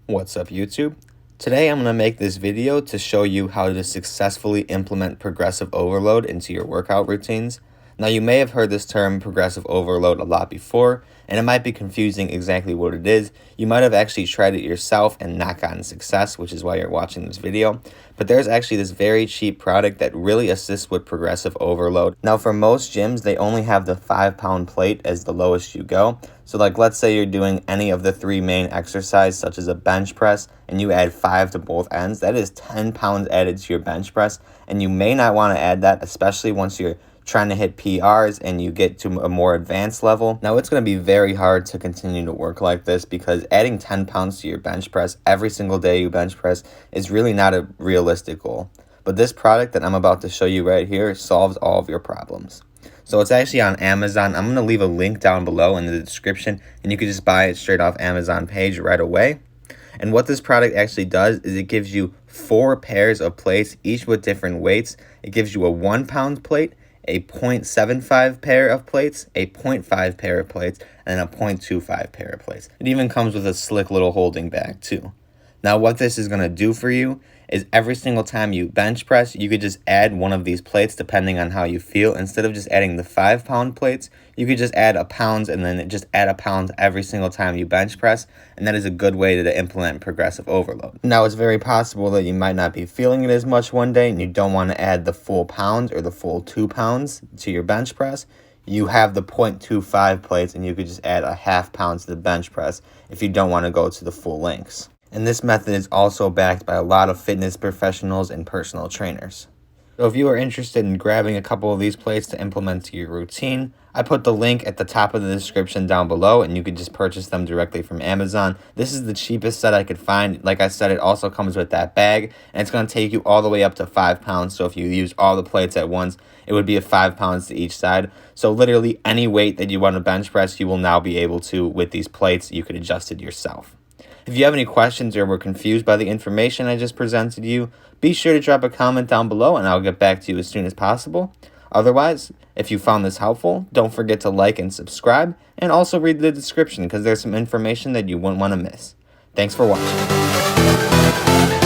What's up, YouTube? Today I'm going to make this video to show you how to successfully implement progressive overload into your workout routines. Now, you may have heard this term progressive overload a lot before, and it might be confusing exactly what it is. You might have actually tried it yourself and not gotten success, which is why you're watching this video. But there's actually this very cheap product that really assists with progressive overload. Now, for most gyms, they only have the 5-pound plate as the lowest you go. So like, let's say you're doing any of the 3 main exercises, such as a bench press, and you add 5 to both ends. That is 10 pounds added to your bench press, and you may not want to add that, especially once you're trying to hit PRs and you get to a more advanced level. Now, it's going to be very hard to continue to work like this because adding 10 pounds to your bench press every single day you bench press is really not a realistic goal. But this product that I'm about to show you right here solves all of your problems. So it's actually on Amazon. I'm going to leave a link down below in the description, and you can just buy it straight off Amazon page right away. And what this product actually does is it gives you 4 pairs of plates, each with different weights. It gives you a 1-pound plate, a 0.75 pair of plates, a 0.5 pair of plates, and a 0.25 pair of plates. It even comes with a slick little holding bag too. Now, what this is going to do for you is every single time you bench press, you could just add one of these plates depending on how you feel. Instead of just adding the 5-pound plates, you could just add a pound and then just add a pound every single time you bench press. And that is a good way to implement progressive overload. Now, it's very possible that you might not be feeling it as much one day and you don't want to add the full pound or the full 2 pounds to your bench press. You have the 0.25 plates and you could just add a ½ pound to the bench press if you don't want to go to the full lengths. And this method is also backed by a lot of fitness professionals and personal trainers. So if you are interested in grabbing a couple of these plates to implement to your routine, I put the link at the top of the description down below, and you can just purchase them directly from Amazon. This is the cheapest set I could find. Like I said, it also comes with that bag, and it's going to take you all the way up to 5 pounds. So if you use all the plates at once, it would be a 5 pounds to each side. So literally any weight that you want to bench press, you will now be able to with these plates. You could adjust it yourself. If you have any questions or were confused by the information I just presented you, be sure to drop a comment down below and I'll get back to you as soon as possible. Otherwise, if you found this helpful, don't forget to like and subscribe, and also read the description because there's some information that you wouldn't want to miss. Thanks for watching.